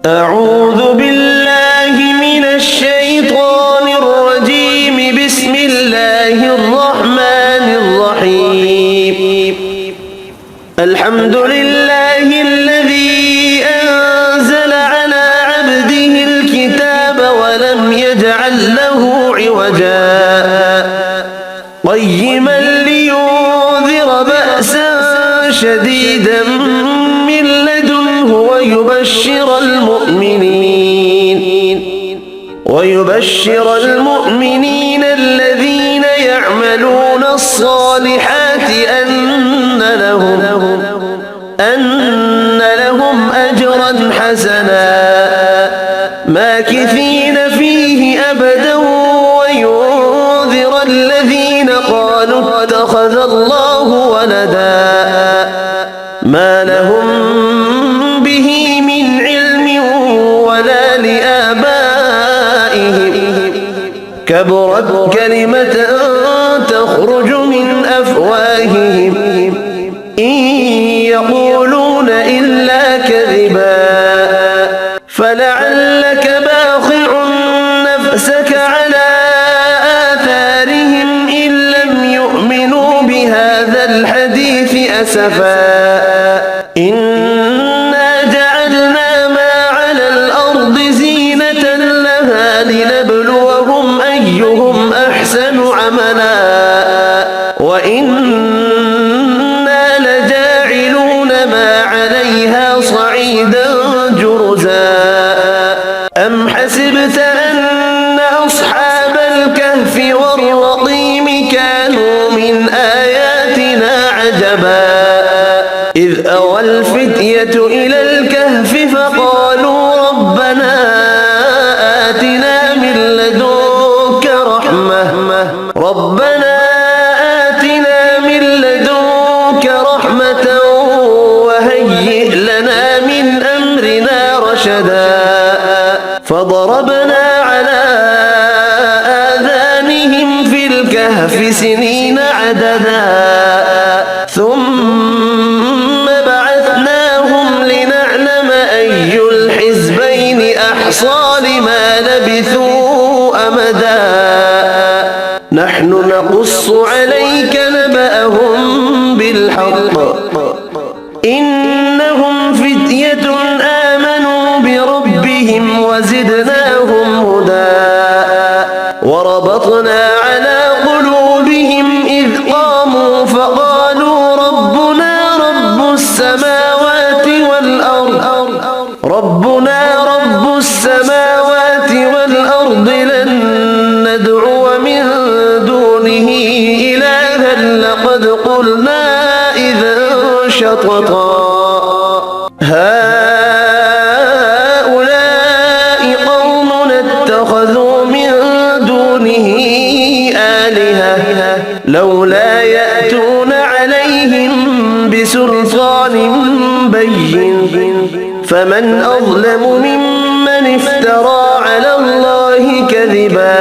أعوذ بالله من الشيطان الرجيم. بسم الله الرحمن الرحيم. الحمد لله الذي أنزل على عبده الكتاب ولم يجعل له عوجا قيما لينذر بأسا شديدا من لدنه ويبشر المؤمنين الذين يعملون الصالحات أن لهم أجرا حسنا ماكثين فيه أبدا وينذر الذين قالوا اتخذ الله ولدا ما لهم به من علم ولا لآبائهم كبرت كلمة تخرج من أفواههم إن يقولون إلا كذبا فلعلك باخع نفسك على آثارهم إن لم يؤمنوا بهذا الحديث أسفا إنا جعلنا ما على الأرض زينة لها لنبلوهم أيهم أحسن عملا وإنا لجاعلون ما عليها صعيدا جرزا أم حسبت أن أصحاب الكهف والرقيم كانوا من آياتنا عجبا إذ أوى الفتية إلى الكهف فقالوا ربنا آتنا من لدنك رحمة وهيئ لنا من أمرنا رشدا فضربنا على آذانهم في الكهف سنين عددا ثم بعثناهم لنعلم أي الحزبين أحصى لما لبثوا أمدا نحن نقص عليك نبأهم بالحق إنهم فتية آمنوا بربهم وزدناهم هدى وربطنا على قلوبهم إذ قاموا فقالوا ربنا رب السماوات والأرض لن ندعو من دونه إلها لقد قلنا إذا شططا هؤلاء قومنا اتخذوا من دونه آلهة لولا يأتون عليهم بسلطان بين فمن أظلم ممن افترى على الله كذبا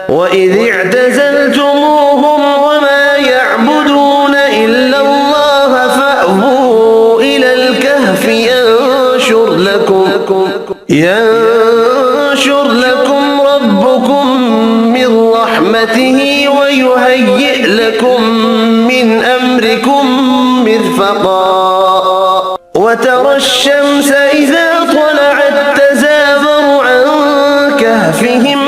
وإذ اعتزلتموهم وما يعبدون إلا الله فأووا إلى الكهف ينشر لكم ربكم من رحمته ويهيئ لكم من أمركم مرفقا وترى الشمس إذا طلعت تزاور عن كهفهم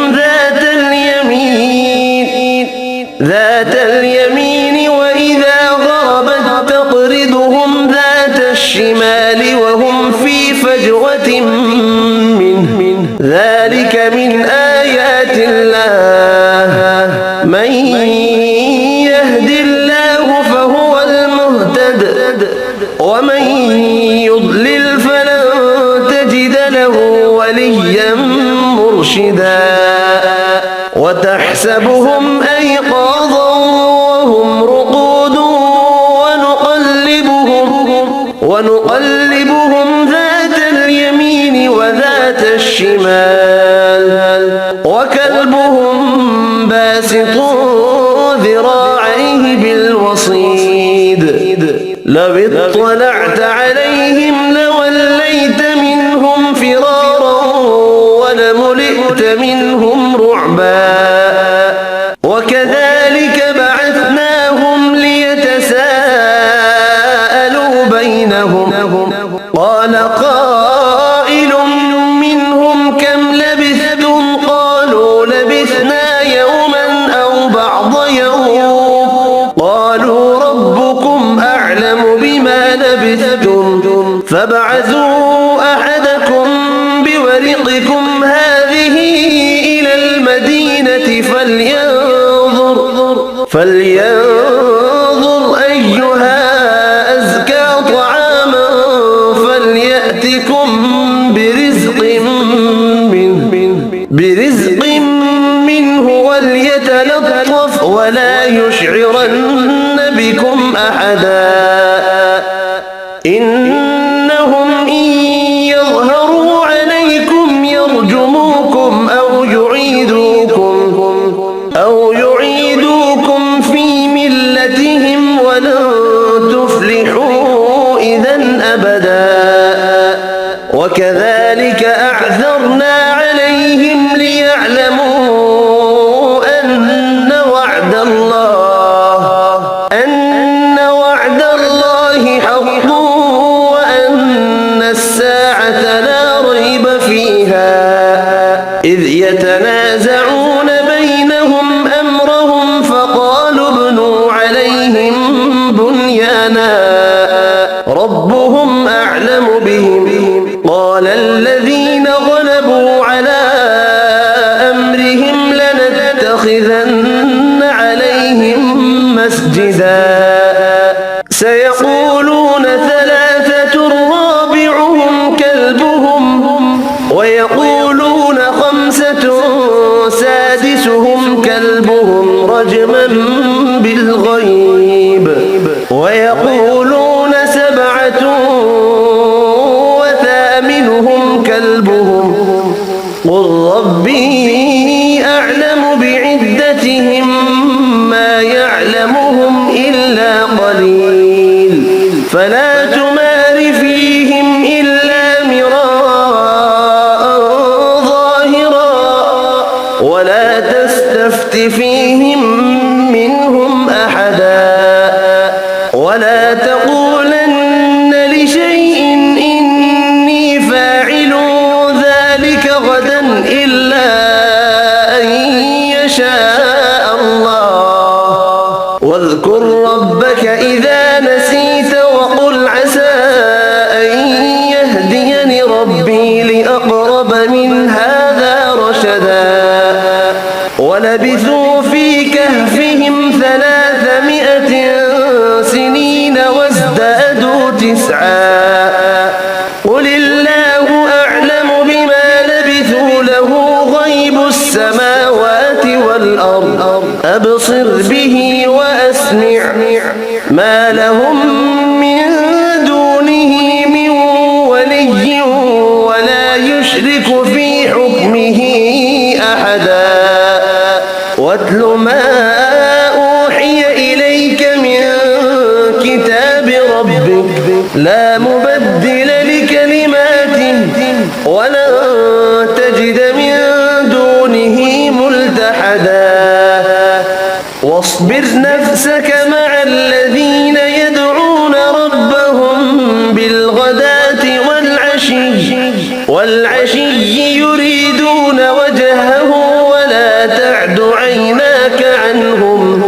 ذات اليمين وإذا غربت تقرضهم ذات الشمال وهم في فجوة منه ذلك من آيات الله من يهد الله فهو المهتد ومن يضلل فلن تجد له وليا مرشدا وتحسبهم أيقاظا وهم رقود ونقلبهم ذات اليمين وذات الشمال وكلبهم باسط ذراعيه بالوصيد لو اطلعت عليهم لوليت منهم فلينظر أيها أزكى طعاما فليأتكم برزق منه وليتلطف ولا يشعرن بكم أحدا إنهم إن يظهروا عليكم يرجموكم أو يعيدوكم في ملتهم ولن تفلحوا إذا أبدا وكذلك أعثرنا عليهم ليعلموا أن وعد الله حق وأن الساعة لا ريب فيها إذ يتنازعون بينهم أمرهم فقالوا ابنوا عليهم بنيانا ربهم أعلم بهم قال الذين غلبوا على أمرهم لنتخذن عليهم مسجدا سيقولون ثلاثة رابعهم كلبهم ويقولون خمسة سادسهم كلبهم رجما بالغيب ويقولون سبعة وثامنهم كلبهم قل ربي أعلم بعدتهم ما يعلمهم إلا قليل فلا تمار فيهم إلا مراء ظاهرا ولا تستفت فيهم منهم أحدا ولا تقولن لشيء إني فاعل ذلك غدا إلا أن يشاء الله واذكر ربك إذا نسيت وقل عسى أن يهديني ربي لأقرب من هذا رشدا ولبثوا في كهفهم 300 سنين وازدادوا 9 قل الله أعلم بما لبثوا له غيب السماوات والأرض أبصر به وأسمع ما لهم من دونه من ولي ولا يشرك في حكمه أحدا واتل ما أوحي إليك من كتاب ربك لا مبدل لكلماته ولن تجد من دونه ملتحدا واصبر نفسك مع الذين يدعون ربهم بالغداة والعشي يريدون وجهه ولا تعد عيناك عنهم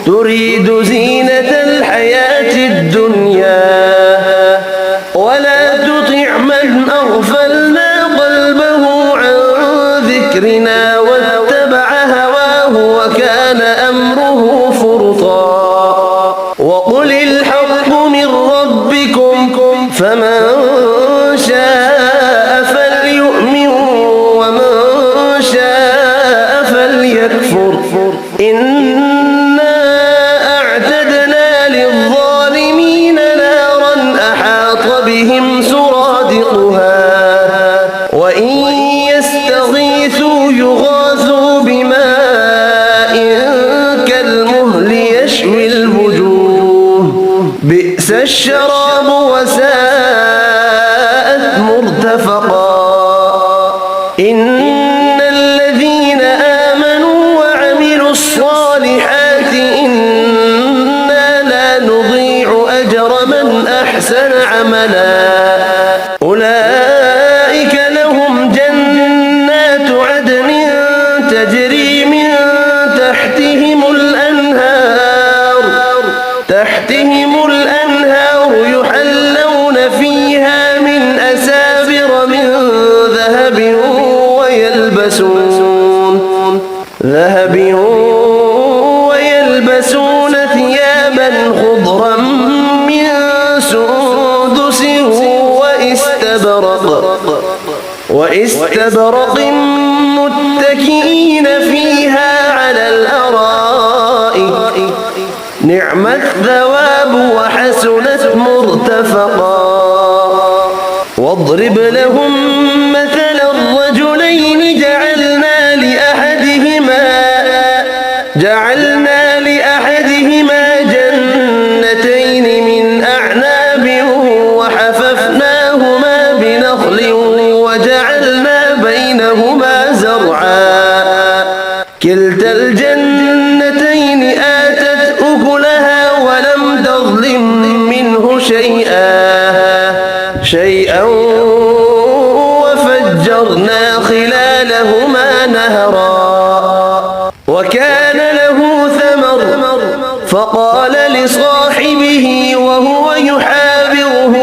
تريد زينة الحياة الدنيا ولا تطع من أغفلنا قلبه عن ذكرنا واتبع هواه وكان أمره فرطا وقل الحق من ربكم فمن شاء فليؤمن ومن شاء فليكفر إنا أعتدنا للظالمين نارا أحاط بهم سرادقها وإن يستغيثوا يغاثوا بماء كالمهل يشوي الوجوه بئس الشراب وساءت مرتفقا إن الذين آمنوا وعملوا الصالحات إنا لا نضيع أجر من أحسن عملا أولئك لهم جنات عدن تجري من تحتهم الأنهار يحلون فيها من أسابر من ذهب ويلبسون واستبرق متكئين فيها على الأرائك نعم الثواب وحسنت مرتفقا واضرب لهم مثل الرجلين جعلنا لأحدهما جنتين من أعناب وحففناهما بنخل وجعلنا بينهما زرعا كلتا الجنتين آتت أكلها ولم تظلم منه شيئا وفجرنا خلالهما نهرا وكان له ثمر فقال لصاحبه وهو يحاوره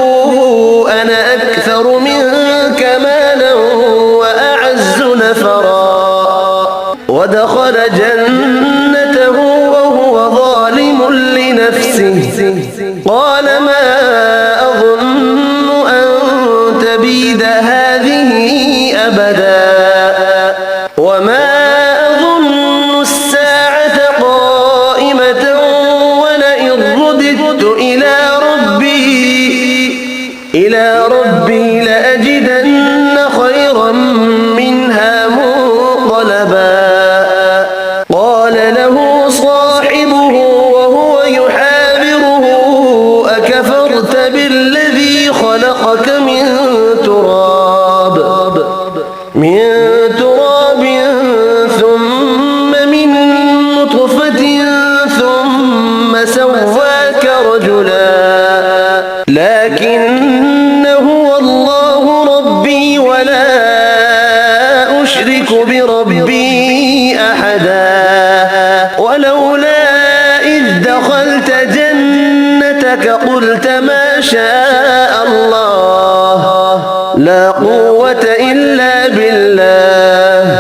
أنا أكثر منك مالا وأعز نفرا ودخل جنته وهو ظالم لنفسه قال ما أظن أن تبيد هذه أبدا وما أظن الساعة قائمة ولئن رددت إلى ربي لأجدن خيرا منها منقلبا قال له صاحبه وهو يحاوره أكفرت بالذي خلقك من تراب ثم من نطفة ثم سواك رجلا لكن هو الله ربي ولا أشرك بربي أحدا ولولا إذ دخلت جنتك قلت ما شاء الله لا قوة إلا بالله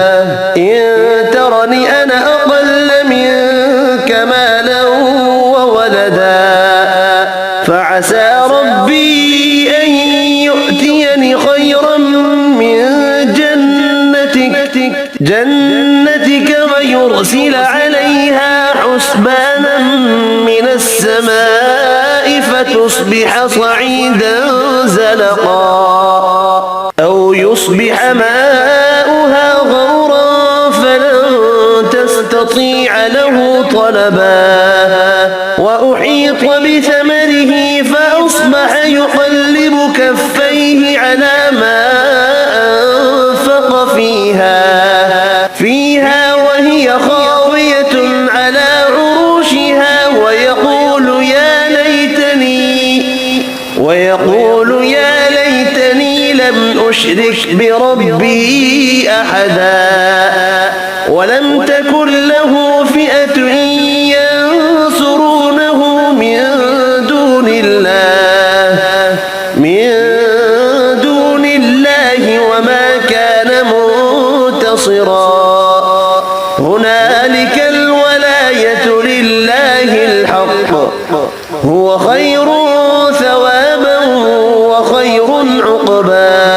إن ترني أنا أقل منك مالا وولدا فعسى ربي أن يؤتيني خيرا من جنتك ويرسل عليها حسبانا من السماء فتصبح صعيدا زلقا أو يصبح ماؤها غورا فلن تستطيع له طلبا وأحيط بثمره فأصبح يقلب كفيه على ما أنفق فيها وهي خاوية على عروشها ويقول يا ليتني لم أشرك بربي أحدا ولم تكن له فئة ينصرونه من دون الله وما كان منتصرا هنالك الولاية لله الحق هو خير ثوابا وخير عقبا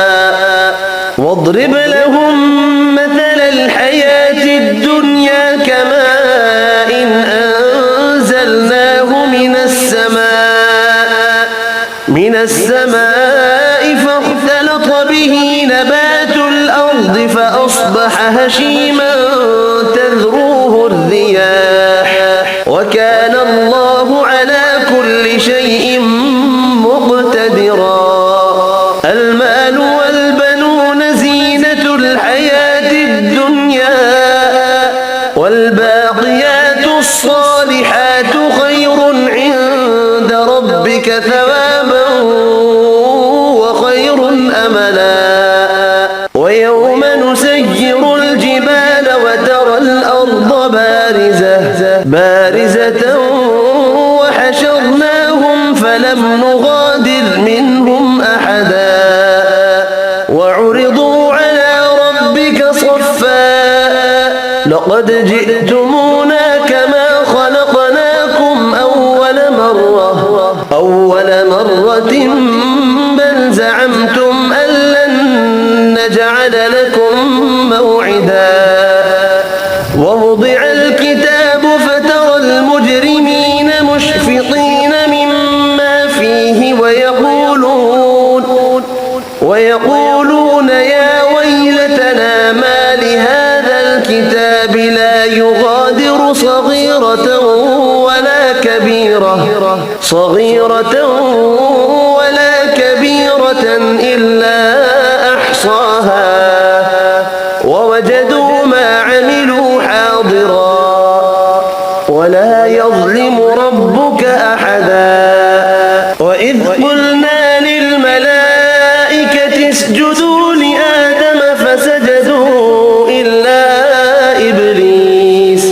واضرب لهم مثل الحياة الدنيا كماء أنزلناه من السماء فاختلط به نبات الأرض فأصبح هشيما تذروه الرياح وكان الله على كل شيء مقتدرا المال والبنون زينة الحياة الدنيا والباقيات الصالحات خير عند ربك ثوابا وخير أملا ويوم نسير الجبال وترى الأرض بارزة وحشرناهم فلم نغادر منهم أحدا وعرضوا على ربك صفا لقد جئتمونا كما خلقناكم أول مرة بل زعمتم أن لن جعل لكم موعدا ووضع الكتاب فترى المجرمين مشفقين مما فيه ويقولون يا ويلتنا ما لهذا الكتاب لا يغادر صغيرة ولا كبيرة إلا أحصاها ووجدوا ما عملوا حاضرا ولا يظلم ربك أحدا وإذ قلنا للملائكة اسجدوا لآدم فسجدوا إلا إبليس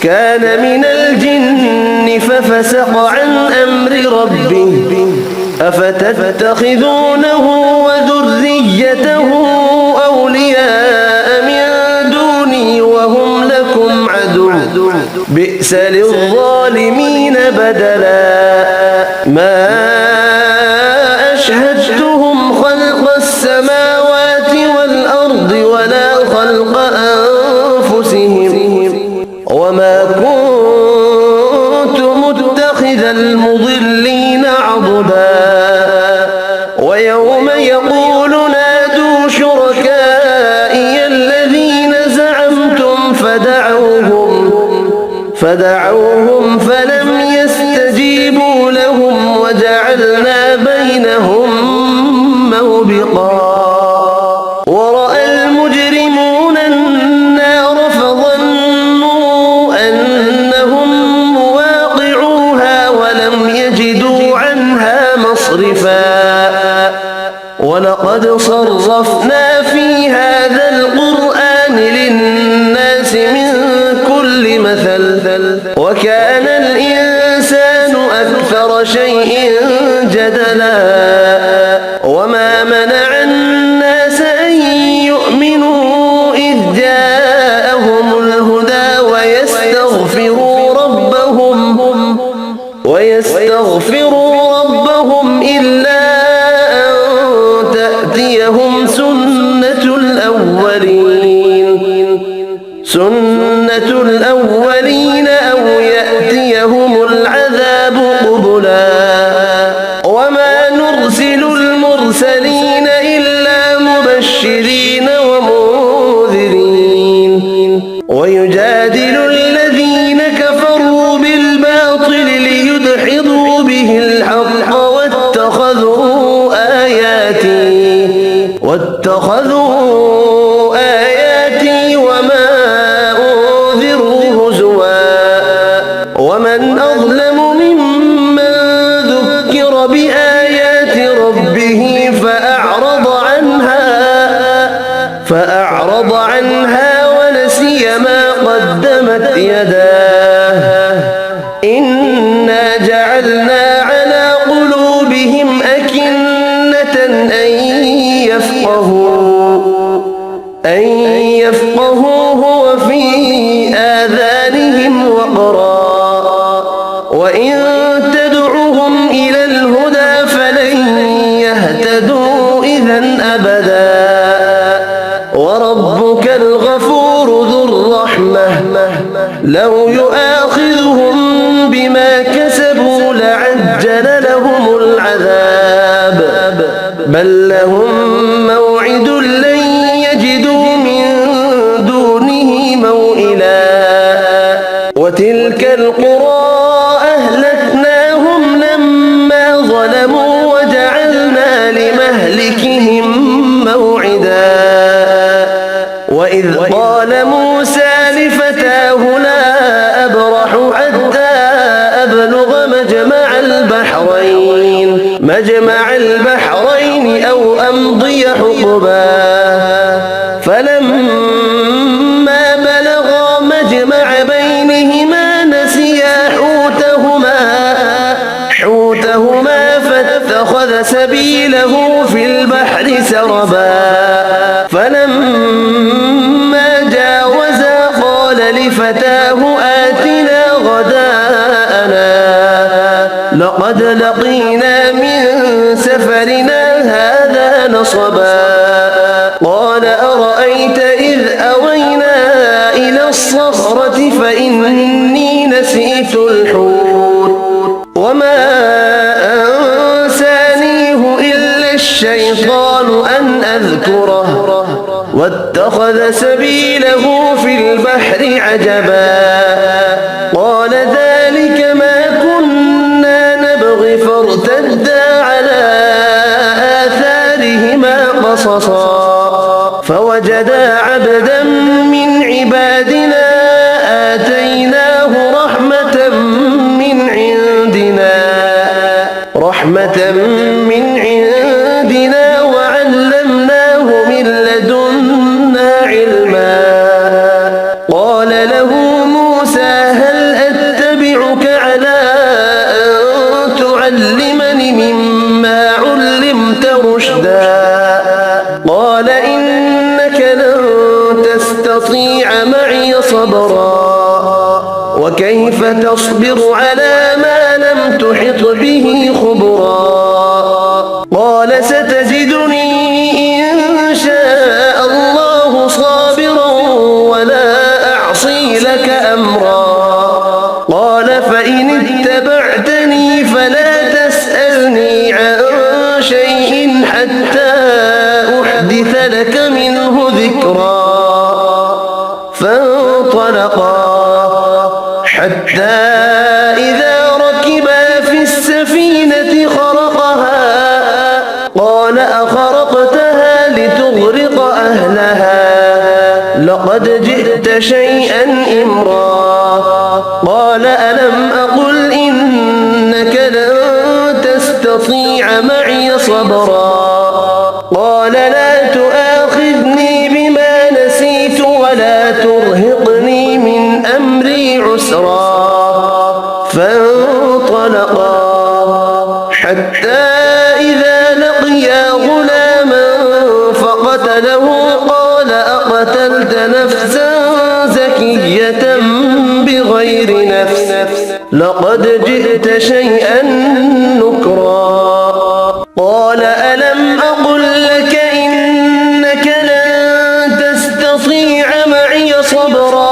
كان من الجن ففسق عن أمر ربه أفتتخذونه وذريته أولياء من دوني وهم لكم عدو بئس للظالمين بدلا ما أشهدتهم خلق السماوات والأرض ولا خلق أنفسهم وما كنت متخذ المضلين عضدا ويوم يقول نادوا شركائي الذين زعمتم فدعوهم فلم يستجيبوا لهم وجعلنا بينهم موبقا ورأى المجرمون النار فظنوا أنهم مواقعوها ولم يجدوا عنها مصرفا ولقد صرفنا في هذا القرآن للناس من كل مثل وكان الإنسان أكثر شيء جدلا وما منع الناس أن يؤمنوا إذ جاءهم الهدى ويستغفروا ربهم إلا أن تأتيهم سنة الأولين أو يأتيهم العذاب قبلا وما نرسل المرسلين إلا مبشرين ومنذرين ويجادل الذين كفروا بالباطل ليدحضوا به الحق واتخذوا آياتي وما أنذروا هزوا ومن أظلم ممن ذكر بآيات ربه فأعرض عنها ونسي ما قدمت يداه إنا جعلنا على قلوبهم أكنة أن يفقهوه وفي آذانهم وقرا وإن تدعوهم إلى الهدى فلن يهتدوا إذا أبدا وربك الغفور ذو الرحمة لو يؤاخذهم بما كسبوا لعجل لهم العذاب بل لهم موعد لن يجدوا من دونه موئلا وتلك القرى أهلكناهم لما ظلموا وجعلنا لمهلكهم موعدا وإذ قال موسى لفتاه لا أبرح حتى أبلغ مجمع البحرين أو أمضي حقبا فلما بلغا مجمع بينهما نسيا حوتهما فاتخذ سبيله في البحر سربا فلما جاوزا قال لفتاه آتنا غداءنا لقد لقينا من سفرنا هذا نصبا قال قال أرأيت إذ أوينا إلى الصخرة فإني نسيت الحوت وما أنسانيه إلا الشيطان أن أذكره واتخذ سبيله في البحر عجبا قال ذلك ما كنا نبغي فارتدا على آثارهما قصصا فوجدا عبدا من عبادنا آتيناه رحمة من عندنا وعلمناه من لدنا علما قال له موسى هل أتبعك على أن تعلمني مما علمت رشدا قال إنك لن تستطيع معي صبرا وكيف تصبر على ما لم تحط به خبرا قال ستجدني إن شاء الله صابرا ولا أعصي لك أمرا قال فإن اتبعتني فلا تسألني عن شيء حتى أحدث لك منه ذكرا فانطلقا حتى إذا ركبا في السفينة خرقها قال أخرقتها لتغرق أهلها لقد جئت شيئا إمرا قال ألم أقل إنك لن تستطيع معي صبرا قال لا تؤاخذني بما نسيت ولا ترهقني من أمري عسرا فانطلقا حتى إذا لقيا غلاما فقتله قال أقتلت نفسا زكية بغير نفس لقد جئت شيئا نكرا قال ألم أقل لك إنك لن تستطيع معي صبرا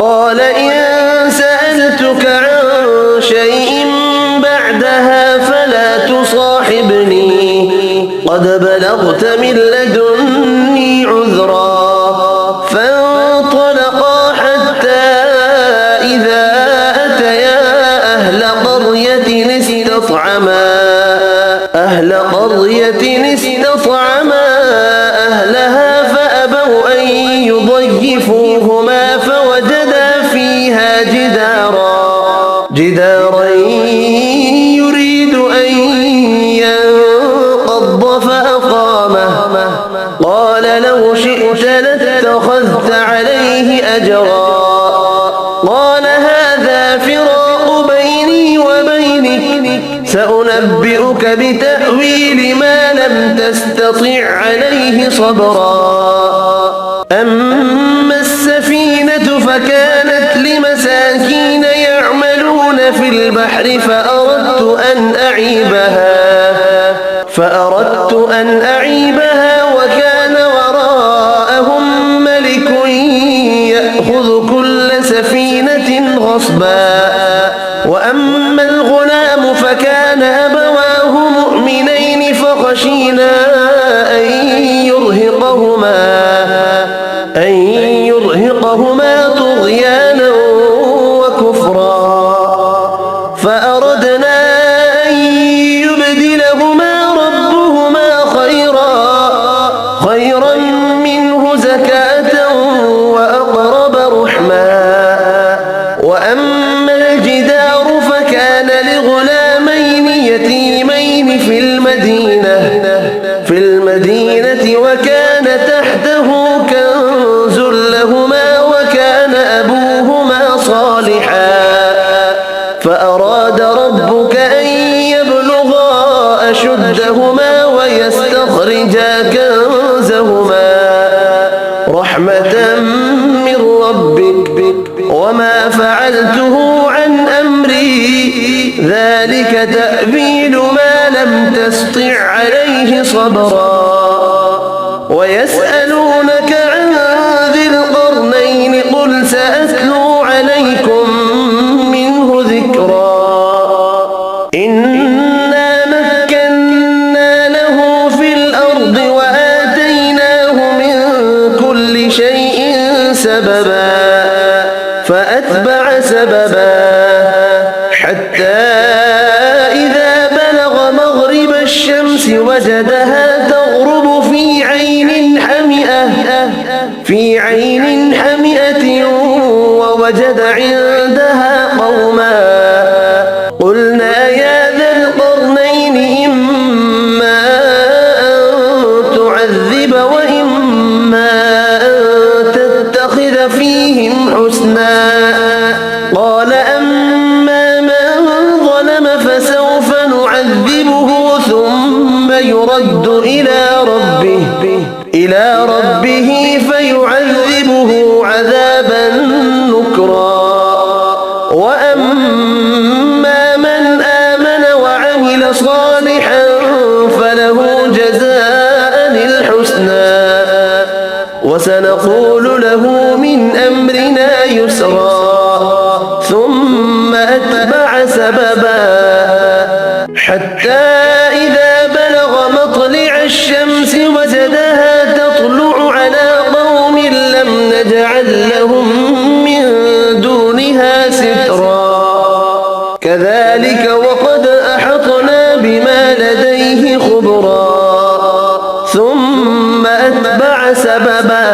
قال إن سألتك عن شيء بعدها فلا تصاحبني قد بلغت من لدني عذرا فانطلقا حتى إذا أتيا أهل قرية استطعما أهلها فأبوا أن يضيفوهما فوجدا فيها جدارا يريد أن ينقض فأقامه قال لو شئت لاتخذت عليه أجرا قال هذا فراق بيني وبينك سأنبئك بتأويل ما لم تستطع عليه صبرا أما السفينة فكانت لمساكين يعملون في البحر فأردت أن أعيبها وكان وراءهم ملك يأخذ كل سفينة غصبا وأما الغلام فكان أبواه مؤمنين فخشينا أن يرهقهما طغيانا وكفرا فأردنا أن يبدلهما ربهما خيرا منه زكاة وأقرب رحما وأما الجدار فكان لغلامين يتيمين في المدينة وكان تحته كنز لهما وكان أبوهما صالحا فأراد ربك أن يبلغا أشدهما ويستخرجا كنزهما رحمة من ربك وما فعلته عن أمري ذلك تأويل ما لم تسطع عليه صبرا ويسأل يسألونك عن ذي القرنين قل سأتلو عليكم منه ذكرا إنا مكنا له في الأرض وآتيناه من كل شيء سببا فأتبع سببا حتى إذا بلغ مغرب الشمس وجدها تغرب في عين حمئة ووجد عندها قوما قلنا يا ذا القرنين إما أن تعذب وإما أن تتخذ فيهم حسنا قال أما من ظلم فسوف نعذبه ثم يرد إلى ربه فيعذبه عذابا نكرا وأما من آمن وعمل صالحا فله جزاء الحسنى وسنقول له من أمرنا يسرا ثم أتبع سببا حتى إذا بلغ مطلع الشمس وجدها تطلع على قوم لم نجعل لهم من دونها سترا كذلك وقد أحطنا بما لديه خبرا ثم أتبع سببا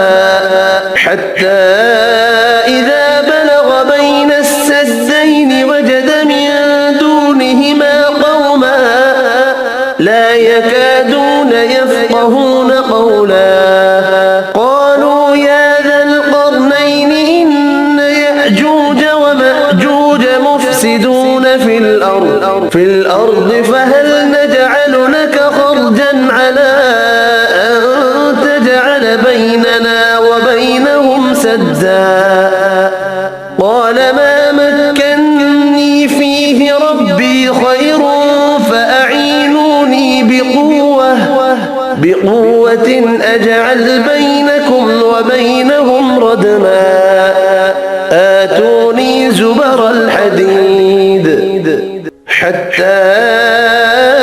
حتى إذا بلغ بين السدين وجد من دونهما قوما لا يكادون يفقهون قولا قالوا يا ذا القرنين إن يأجوج ومأجوج مفسدون في الأرض فهل نجعل لك خرجا على أن تجعل بيننا وبينهم سدا قال ما مكني فيه ربي خير فأعينوني بقوة أجعل بينكم وبينهم ردما آتوني زبر الحديد حتى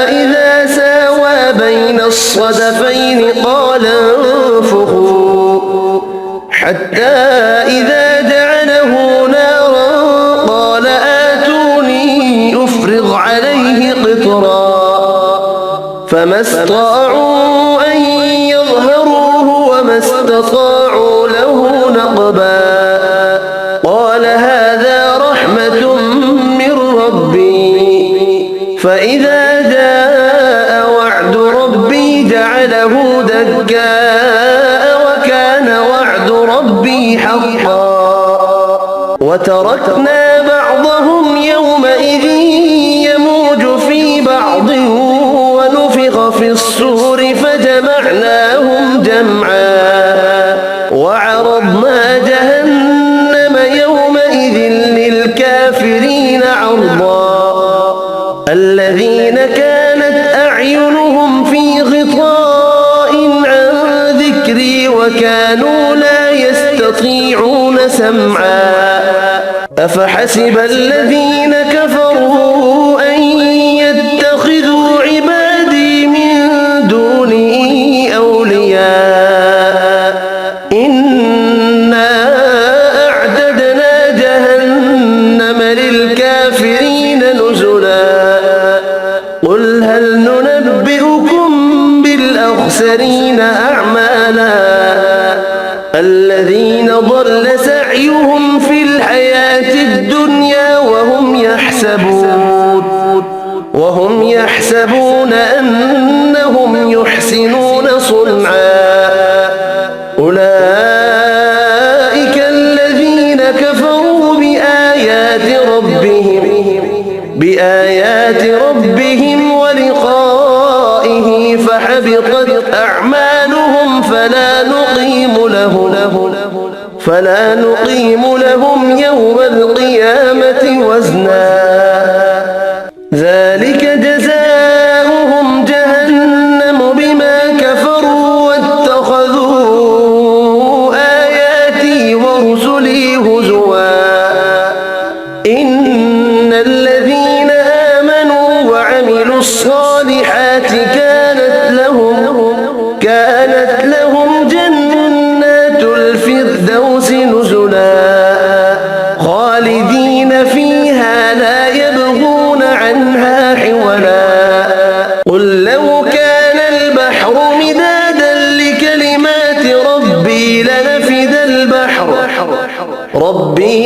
إذا ساوى بين الصدفين قال انفخوا حتى إذا جعله نارا قال آتوني أفرغ عليه قطرا فما استطاعوا أن يظهروه وما استطاعوا له نقبا قال هذا رحمة من ربي فإذا جاء وعد ربي جعله دكاء وكان وعد ربي حقا وتركنا بعضهم يومئذ يموج في بعض ونفخ في الصور فجمعناهم جمعا وعرضنا جهنم يومئذ للكافرين عرضا الذين كانت أعينهم في غطاء عن ذكري وكانوا لا يستطيعون سمعا أفحسب الذين كفروا أن يتخذوا عبادي من دوني أولياء إنا أعددنا جهنم للكافرين نزلا قل هل ننبئكم بالأخسرين أعمالا الذين ضل سعيهم في الحياة الدنيا وهم يحسبون أنهم يحسنون صنعا أولئك الذين كفروا بآيات ربهم ولقائه فحبطت أعمالهم فلا نقيم لهم يوم القيامة وزنا ذلك جزاؤهم جهنم بما كفروا واتخذوا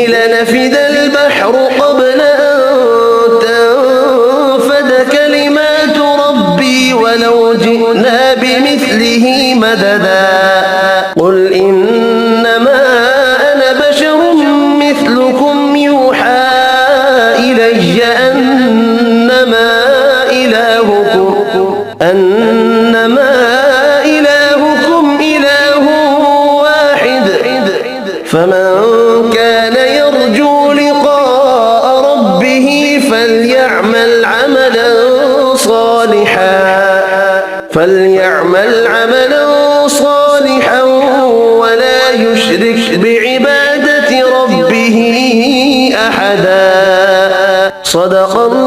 لنفد البحر قبل أن تنفد كلمات ربي ولو جئنا بمثله مددا قل إنما أنا بشر مثلكم يوحى إلي أنما إلهكم إله واحد فمن كان يرجو لقاء ربه فليعمل عملا صالحا ولا يشرك بعبادة ربه أحدا. صدق الله.